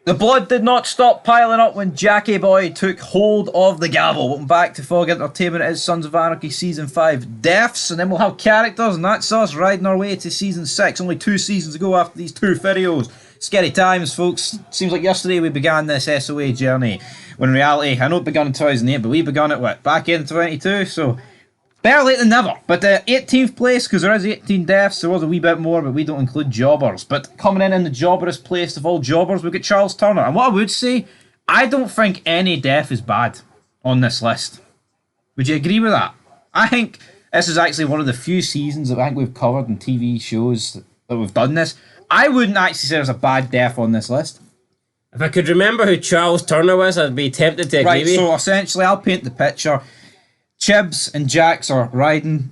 The blood did not stop piling up when Jackie Boy took hold of the gavel. Welcome back to Fog Entertainment. It is Sons of Anarchy Season 5 deaths, and then we'll have characters, and that's us riding our way to Season 6. Only 2 seasons to go after these 2 videos. Scary times, folks. Seems like yesterday we began this SOA journey, when in reality, I know it began in 2008, but we began it, back in 22, so better late than never. But 18th place, because there is 18 deaths, there was a wee bit more, but we don't include jobbers. But coming in the jobberest place of all jobbers, we've got Charles Turner. And what I would say, I don't think any death is bad on this list. Would you agree with that? I think this is actually one of the few seasons that I think we've covered in TV shows that we've done this. I wouldn't actually say there's a bad death on this list. If I could remember who Charles Turner was, I'd be tempted to agree with you. So essentially, I'll paint the picture. Chibs and Jax are riding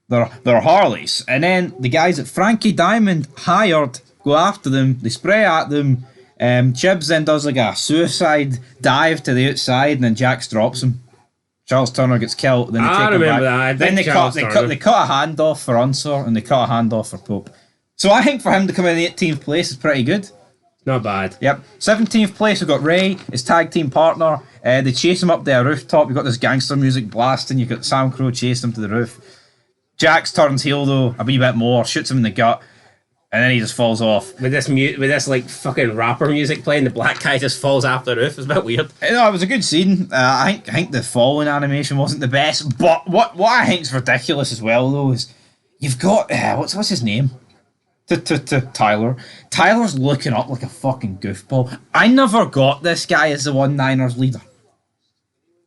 their Harleys, and then the guys that Frankie Diamond hired go after them, they spray at them. Chibs then does like a suicide dive to the outside, and then Jax drops him. Charles Turner gets killed, then they take him back. Then they cut a hand off for Unser, and they cut a hand off for Pope. So I think for him to come in 18th place is pretty good. Not bad. Yep. 17th place, we've got Ray, his tag team partner. They chase him up the rooftop. You've got this gangster music blasting. You've got Sam Crow chasing him to the roof. Jax turns heel though, a wee bit more, shoots him in the gut, and then he just falls off. With this like fucking rapper music playing, the black guy just falls off the roof. It's a bit weird. No, it was a good scene. I think the falling animation wasn't the best, but what I think's ridiculous as well though is you've got what's his name? Tyler. Tyler's looking up like a fucking goofball. I never got this guy as the One-Niners leader.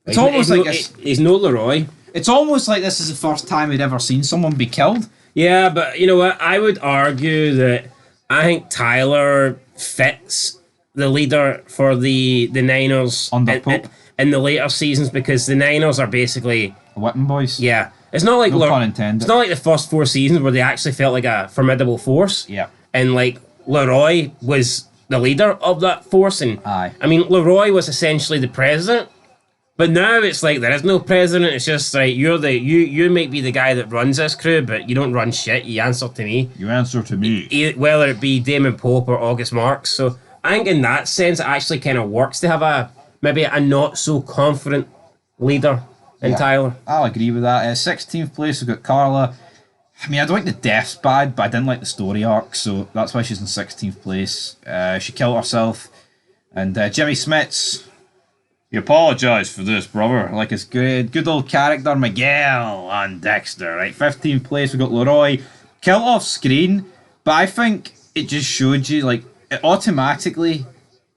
It's almost like he's no Leroy. It's almost like this is the first time we'd ever seen someone be killed. Yeah, but you know what? I would argue that I think Tyler fits the leader for the Niners under Pope in the later seasons, because the Niners are basically whipping boys. Yeah. It's not like no pun intended. It's not like the first 4 seasons where they actually felt like a formidable force. Yeah. And like Leroy was the leader of that force, and aye. I mean Leroy was essentially the president. But now it's like there is no president. It's just like you might be the guy that runs this crew, but you don't run shit. You answer to me. You answer to me. Whether it be Damon Pope or August Marks. So I think in that sense it actually kind of works to have maybe a not so confident leader in Tyler. I'll agree with that. 16th place, we've got Carla. I mean, I don't think the death's bad, but I didn't like the story arc, so that's why she's in 16th place. She killed herself. And Jimmy Smits, he apologised for this, brother. Like his good old character, Miguel on Dexter. Right, 15th place, we've got Leroy. Killed off screen, but I think it just showed you, like, it automatically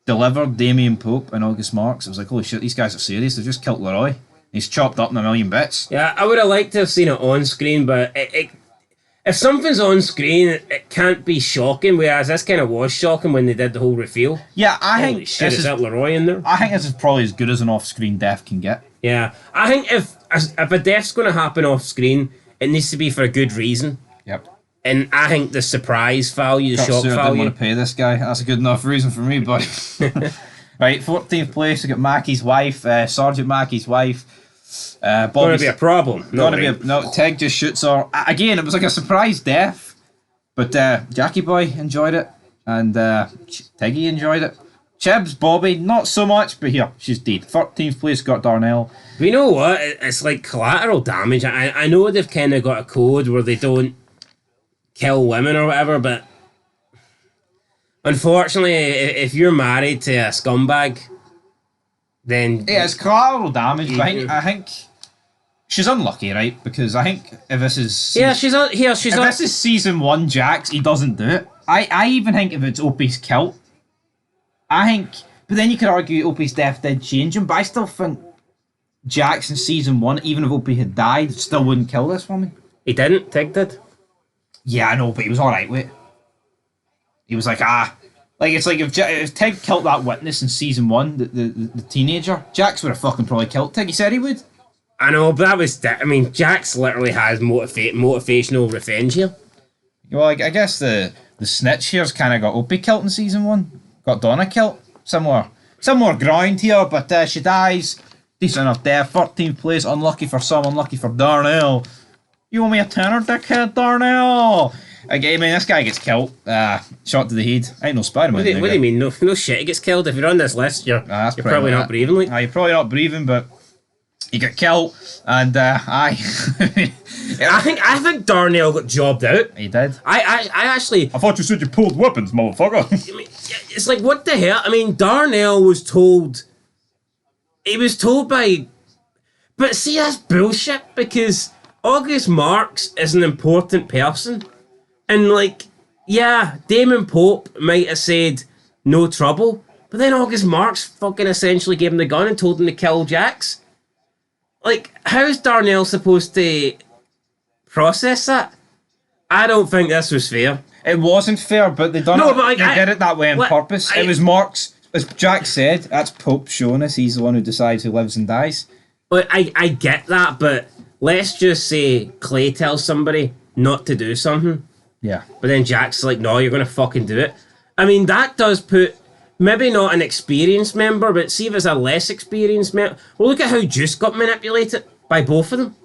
delivered Damien Pope and August Marks. It was like, holy shit, these guys are serious. They just killed Leroy. He's chopped up in a million bits. Yeah, I would have liked to have seen it on screen, but if something's on screen, it can't be shocking, whereas this kind of was shocking when they did the whole reveal. Yeah, I Holy think shit, is that Leroy in there? I think this is probably as good as an off-screen death can get. Yeah, I think if a death's going to happen off screen, it needs to be for a good reason. Yep. And I think the surprise value, the shock value. I didn't want to pay this guy. That's a good enough reason for me, buddy. Right, 14th place, we got Mackie's wife, Sergeant Mackie's wife. Going to be a problem. Tig just shoots her. Again, it was like a surprise death, but Jackie Boy enjoyed it, and Tiggy enjoyed it. Chibs, Bobby, not so much, but here, she's dead. 13th place, got Darnell. But you know what? It's like collateral damage. I know they've kind of got a code where they don't kill women or whatever, but unfortunately, if you're married to a scumbag, then yeah, it's collateral damage. But I think she's unlucky, right? Because I think if this is this is season 1, Jax, he doesn't do it. I even think if it's Opie's kilt, I think. But then you could argue Opie's death did change him. But I still think Jax in season 1, even if Opie had died, still wouldn't kill this woman. He didn't. Tig did. Yeah, I know, but he was all right with it. He was like, like it's like if Tig killed that witness in season 1, the teenager, Jax would have fucking probably killed Tig. He said he would. I know, but that was. I mean, Jax literally has motivational revenge here. Well, I guess the snitch here's kind of got Opie killed in season 1, got Donna killed. Similar ground here, but she dies. Decent enough death. 14th place, unlucky for some, unlucky for Darnell. You owe me a tenner, dickhead, Darnell. I mean, this guy gets killed. Shot to the head. Ain't no Spider-Man. What do you mean? No shit, he gets killed. If you're on this list, you're probably not breathing. Like, you're probably not breathing, but he got killed, and I think Darnell got jobbed out. He did. I actually. I thought you said you pulled weapons, motherfucker. I mean, it's like, what the hell? I mean, Darnell was told. He was told by. But see, that's bullshit, because August Marks is an important person. And, like, yeah, Damon Pope might have said no trouble, but then August Marks fucking essentially gave him the gun and told him to kill Jax. Like, how is Darnell supposed to process that? I don't think this was fair. It wasn't fair, but they done they did it that way on purpose. It was Marks, as Jack said, that's Pope showing us he's the one who decides who lives and dies. Well, I get that, but let's just say Clay tells somebody not to do something. Yeah. But then Jack's like, no, you're going to fucking do it. I mean, that does put, maybe not an experienced member, but see if it's a less experienced member. Well, look at how Juice got manipulated by both of them.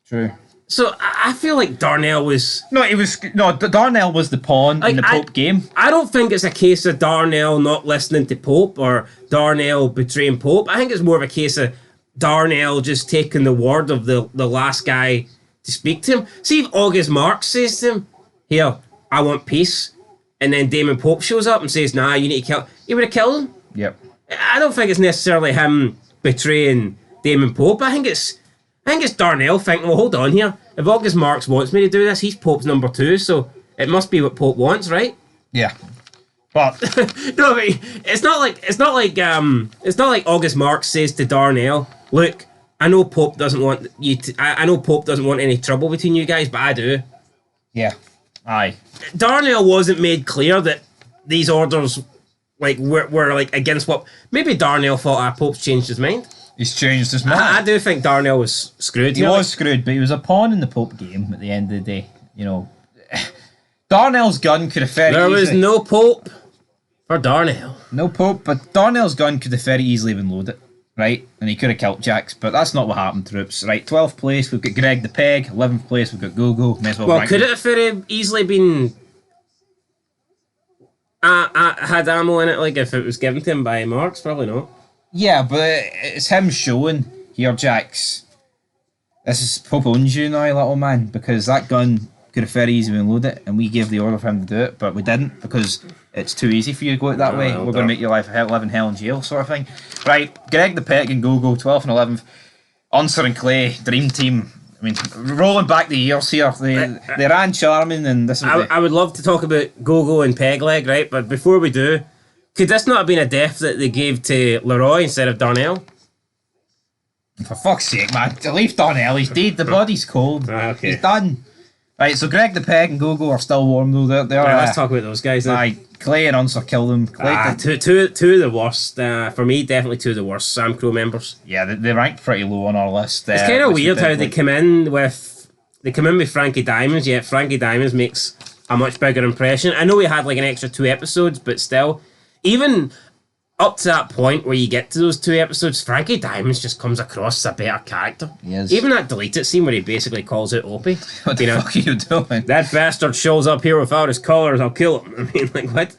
True. So I feel like Darnell was... Darnell was the pawn in the Pope game. I don't think it's a case of Darnell not listening to Pope or Darnell betraying Pope. I think it's more of a case of Darnell just taking the word of the last guy to speak to him. See if August Marks says to him, here, I want peace, and then Damon Pope shows up and says, nah, you need to kill... He would have killed him. Yep. I don't think it's necessarily him betraying Damon Pope. I think it's Darnell thinking, well, hold on here. If August Marks wants me to do this, he's Pope's number 2, so it must be what Pope wants, right? Yeah. But no, I mean, it's not like August Marks says to Darnell, look, I know Pope doesn't want you to, I know Pope doesn't want any trouble between you guys, but I do. Yeah. Aye. Darnell wasn't made clear that these orders were like against what maybe Darnell thought Pope's changed his mind. He's changed his mind. I do think Darnell was screwed. He was screwed, but he was a pawn in the Pope game at the end of the day. You know, Darnell's gun could have very easily... was no Pope for Darnell. No Pope, but Darnell's gun could have very easily been loaded, right? And he could have killed Jax, but that's not what happened, troops. Right, 12th place, we've got Greg the Peg. 11th place, we've got Gogo. Well, could it have very easily been... had ammo in it, like if it was given to him by Marks? Probably not. Yeah, but it's him showing, here, Jax, this is Pope owns you now, little man, because that gun could have very easily been loaded, and we gave the order for him to do it, but we didn't, because it's too easy for you to go it that way. We're going to make your life live in hell in jail, sort of thing. Right, Greg the Pet and Gogo, 12th and 11th. Unser and Clay, Dream Team. I mean, rolling back the years here, they ran charming, and this is... I would love to talk about Gogo and Pegleg, right, but before we do... Could this not have been a death that they gave to Leroy instead of Darnell? For fuck's sake, man. Leave Darnell, he's dead. The body's cold. Okay. He's done. Right, so Greg the Peg and Gogo are still warm, though. They're let's talk about those guys then. Right, Clay and Unser killed them. Two of the worst. For me, definitely two of the worst Sam Crow members. Yeah, they ranked pretty low on our list. It's kind of weird how they come in with Frankie Diamonds, yet Frankie Diamonds makes a much bigger impression. I know we had like an extra 2 episodes, but still... Even up to that point where you get to those 2 episodes, Frankie Diamonds just comes across as a better character. Yes. Even that deleted scene where he basically calls out Opie. What the fuck are you doing? That bastard shows up here without his colours, I'll kill him. I mean, like, what?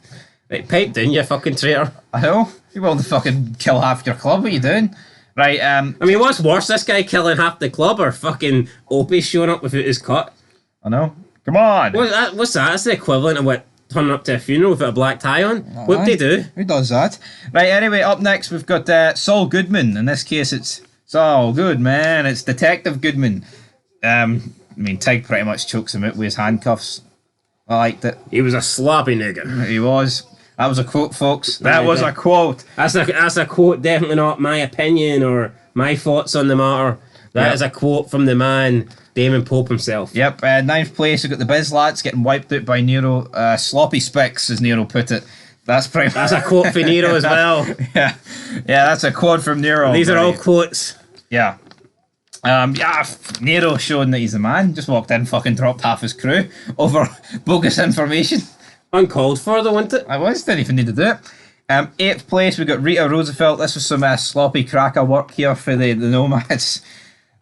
Right, pipe down, you fucking traitor. I know. You will to fucking kill half your club. What are you doing? Right, I mean, what's worse, this guy killing half the club or fucking Opie showing up without his cut? I know. Come on. What's that? That's the equivalent of what? Turning up to a funeral without a black tie on? What'd they do? Who does that? Right, anyway, up next we've got Saul Goodman. In this case, it's Saul Goodman. It's Detective Goodman. I mean, Tig pretty much chokes him out with his handcuffs. I liked it. He was a sloppy nigger. He was. That was a quote, folks. That was a quote. That's a quote, definitely not my opinion or my thoughts on the matter. That is a quote from the man... Damon Pope himself. Yep, 9th place, we've got the Biz Lads getting wiped out by Nero. Sloppy Spicks, as Nero put it. That's a quote for Nero as well. Yeah, that's a quote from Nero. These are all quotes. Yeah. Nero showing that he's the man. Just walked in, fucking dropped half his crew over bogus information. Uncalled for, though, wasn't it? I was, didn't even need to do it. 8th place, we've got Rita Roosevelt. This was some sloppy cracker work here for the Nomads.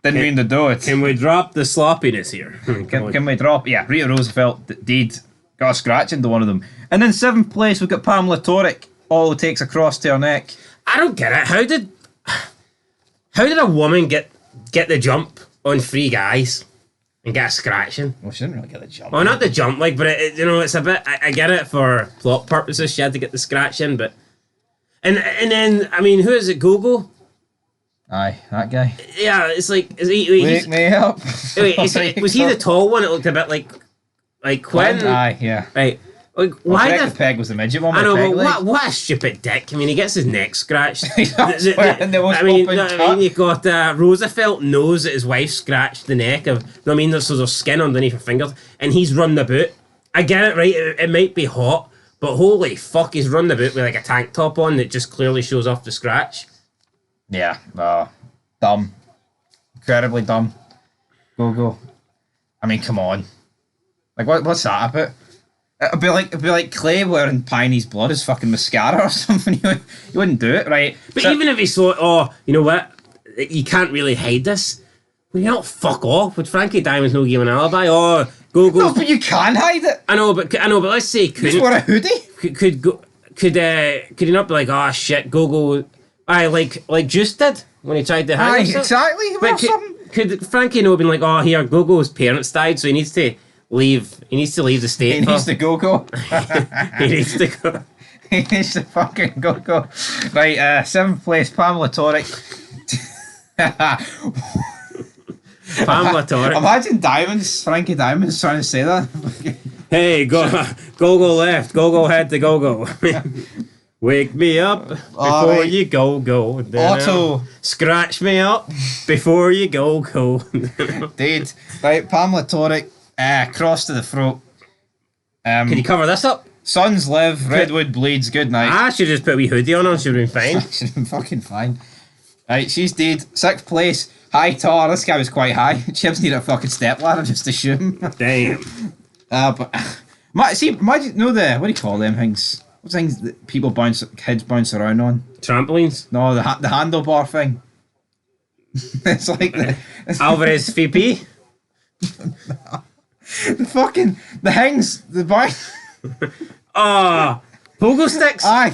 Didn't mean to do it. Can we drop the sloppiness here? Can we drop? Yeah, Rita Roosevelt did got a scratch into one of them. And then 7th place, we've got Pamela Torek. All it takes a cross to her neck. I don't get it. How did a woman get the jump on 3 guys and get a scratching? Well, she didn't really get the jump. Well, not the jump, like, but it's a bit. I get it for plot purposes. She had to get the scratch in, but and then I mean, who is it? Gogo? Aye, that guy. Yeah, it's like Wake me up. Wait, was he the tall one? It looked a bit like Quinn. Aye, yeah. Right. Like, Well, why the Peg was the midget one. I know, Peg but leg. what a stupid dick. I mean, he gets his neck scratched. He's wearing the most open cut. You've got Roosevelt knows that his wife scratched the neck of. I mean, there's skin underneath her fingers, and he's run the boot. I get it, right? It might be hot, but holy fuck, he's run the boot with like a tank top on that just clearly shows off the scratch. Yeah, dumb. Incredibly dumb. Go. I mean, come on. Like, what's that about? It'd be like Clay wearing Piney's blood as fucking mascara or something. You wouldn't do it, right? But even if he thought, oh, you know what? You can't really hide this. Well, you don't fuck off. Would Frankie Diamond's no give an alibi? Oh, go. No, but you can hide it. I know, but let's say Just wear a hoodie. Could he not be like, oh shit, go? Aye, like Juice did when he tried to hide Aye, himself? exactly. But could Frankie no have been like, oh, here, Gogo's parents died, so he needs to leave. He needs to leave the state. He needs to go. He needs to go. He needs to fucking go. Right, 7th place, Pamela Torek. Pamela Torek. Imagine Frankie Diamond's trying to say that. Hey, go left. Go head to go. Wake me up before right. you go. Auto. Scratch me up before you go. Dude. Right, Pamela Torek, cross to the throat. Can you cover this up? Sons live, Redwood bleeds, good night. I should just put a wee hoodie on her, she would have been fine. She'd have been fucking fine. Right, she's dead. 6th place, High Tar. This guy was quite high. Chibs need a fucking step ladder just to shoot him. Damn. Imagine, what do you call them things? What things that kids bounce around on? Trampolines? No, the handlebar thing. It's like Alvarez VP? the things, the boy. Pogo sticks? Aye.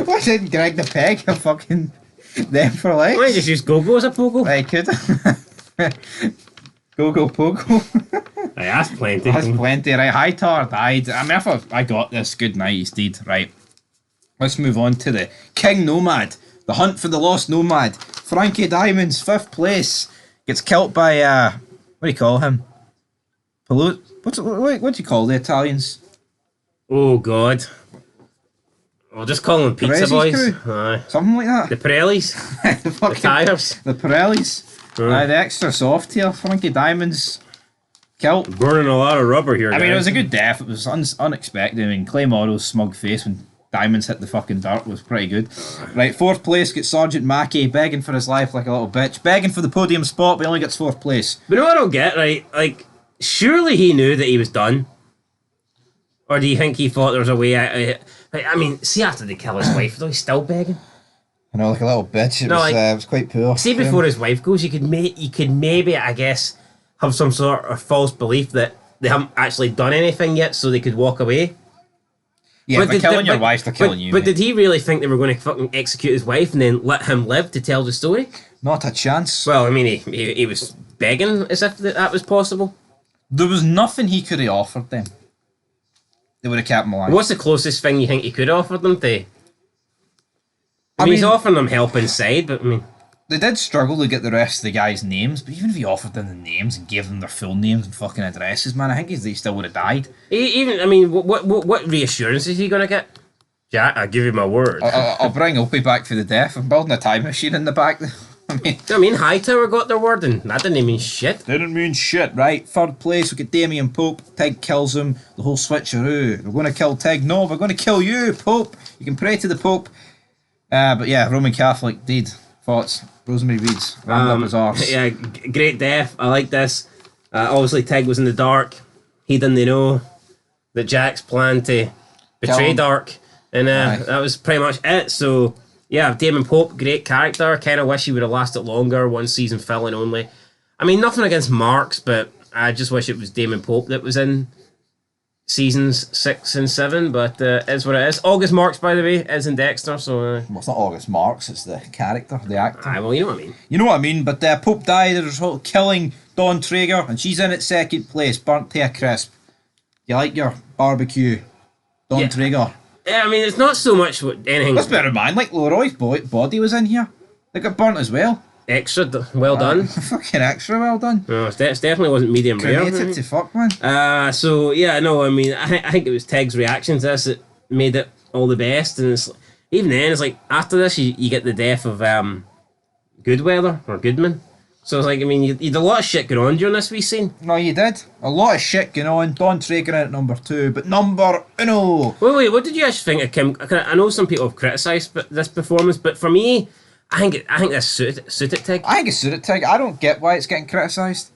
Why didn't Greg the Peg have fucking them for legs? Why don't you just use Gogo as a pogo? I could. Go pogo. Aye, that's plenty. That's plenty, right? High Tar died. I mean, I thought I got this. Good night, he's dead. Right. Let's move on to the King Nomad. The hunt for the lost Nomad. Frankie Diamond's 5th place. Gets killed by, what do you call him? What do you call the Italians? Oh, God. We'll just call them Pizza Perez's Boys. crew? Aye. Something like that. The Pirellis. The tires. The Pirellis. The extra soft here. Frankie Diamond's killed. Burning a lot of rubber here. I mean, it guys. was a good death. It was unexpected. I mean, Clay Morrow's smug face when Diamonds hit the fucking dirt was pretty good. Right, 4th place gets Sergeant Mackey begging for his life like a little bitch. Begging for the podium spot, but he only gets 4th place. But what I don't get, right? Like, surely he knew that he was done. Or do you think he thought there was a way out? I mean, see, after they kill his wife, though, he's still begging. I know, like a little bitch. It was quite poor. See, before his wife goes, you could maybe, I guess, have some sort of false belief that they haven't actually done anything yet, so they could walk away. Yeah, but they're killing your wife, they're killing you. But did he really think they were going to fucking execute his wife and then let him live to tell the story? Not a chance. Well, I mean, he was begging as if that was possible. There was nothing he could have offered them. They would have kept him alive. What's the closest thing you think he could have offered them to? I mean, he's offering them help inside, but I mean... They did struggle to get the rest of the guys' names, but even if he offered them the names and gave them their full names and fucking addresses, man, I think they still would have died. Even, I mean, what reassurance is he going to get? Jack, I give you my word. I'll bring Opie back for the death. I'm building a time machine in the back. I mean, Hightower got their word, and that didn't mean shit. Didn't mean shit, right? 3rd place, we get Damien Pope. Tig kills him. The whole switcheroo. We're going to kill Tig. No, we're going to kill you, Pope. You can pray to the Pope. But yeah, Roman Catholic, deed. Thoughts? Rosemary Reeds. Rammed up his arse. Yeah, great death. I like this. Obviously, Tig was in the dark. He didn't know that Jack's planned to betray Dark. And that was pretty much it. So, yeah, Damon Pope, great character. Kind of wish he would have lasted longer. 1 season filling only. I mean, nothing against Marks, but I just wish it was Damon Pope that was in seasons 6 and 7, but is what it is. August Marks, by the way, is in Dexter, so. Well, it's not August Marks, it's the character, the actor. Well, you know what I mean. You know what I mean, but Pope died as a result of killing Dawn Traeger, and she's in at second place, burnt to a crisp. You like your barbecue, Dawn Traeger? Yeah, I mean, it's not so much what anything. Let's bear in mind, like Leroy's body was in here. They got burnt as well. Extra well done. Fucking extra well done. No, it definitely wasn't medium rare. Cremated to fuck, man. So yeah, no, I mean, I think it was Teg's reaction to this that made it all the best, and it's even then, it's like after this, you get the death of Goodweather or Goodman. So it's like, I mean, you had a lot of shit going on during this wee scene. No, you did. A lot of shit going on. Dawn Traeger in at number 2, but number uno. Wait, what did you actually think of Kim? I know some people have criticised this performance, but for me, I think this suited Tig. I think it suited Tig. I don't get why it's getting criticised.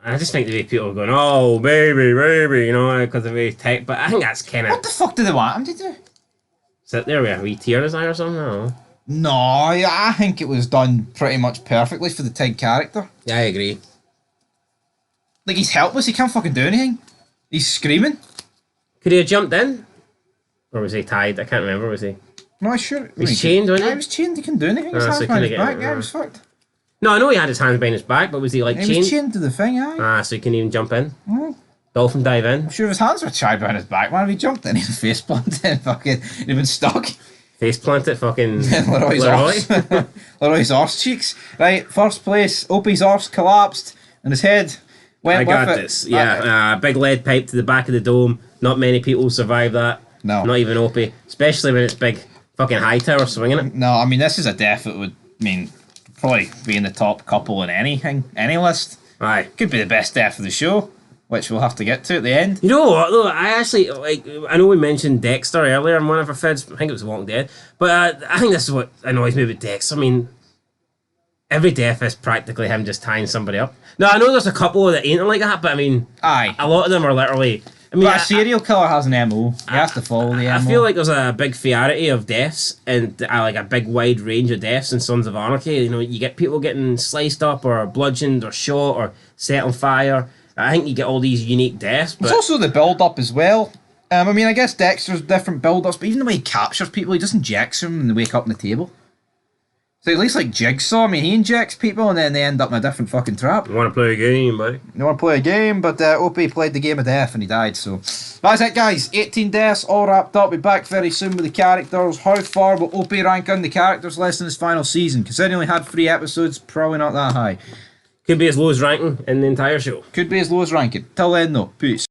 I just think the way people are going, oh, baby, you know, because of the way Tig. But I think that's kind of. What the fuck do they want him to do? Sit there with a wee tear in his eye or something? I don't know. No, I think it was done pretty much perfectly for the Tig character. Yeah, I agree. Like, he's helpless. He can't fucking do anything. He's screaming. Could he have jumped in? Or was he tied? I can't remember, was he? No, sure. He was chained, wasn't he? He was chained. He couldn't do anything. His so hands he behind couldn't his get back. it, Yeah, he was fucked. No, I know he had his hands behind his back, but was he like He chained? was chained to the thing, aye. So he couldn't even jump in? Oh. Dolphin dive in? I'm sure if his hands were tied behind his back, man, if he jumped in, he'd face planted and fucking, he'd have been stuck. Face planted fucking Leroy's arse. Leroy's arse cheeks. Right, first place, Opie's arse collapsed and his head went I with got it. this. Yeah, big lead pipe to the back of the dome. Not many people survive that. No. Not even Opie. Especially when it's big fucking high tower swinging it. No, I mean, this is a death that would, probably be in the top couple in any list. Aye. Could be the best death of the show, which we'll have to get to at the end. You know what though? I actually like. I know we mentioned Dexter earlier in one of our vids. I think it was Walking Dead, but I think this is what annoys me about Dexter. I mean, every death is practically him just tying somebody up. Now I know there's a couple that ain't like that, but I mean, Aye. a lot of them are literally. I mean, But a serial killer has an MO. He has to follow the MO. I feel like there's a big variety of deaths and like a big wide range of deaths in Sons of Anarchy. You know, you get people getting sliced up or bludgeoned or shot or set on fire. I think you get all these unique deaths. But it's also the build-up as well. I mean, I guess Dexter's different build-ups, but even the way he captures people, he just injects them and they wake up on the table. So at least like Jigsaw, I mean, he injects people and then they end up in a different fucking trap. you want to play a game, buddy? You want to play a game, but Opie played the game of death and he died, so... That's it, guys. 18 deaths, all wrapped up. We'll be back very soon with the characters. How far will Opie rank on the characters list in his final season? Considering he only had 3 episodes, probably not that high. Could be his lowest ranking in the entire show. Could be his lowest ranking. Till then, though. Peace.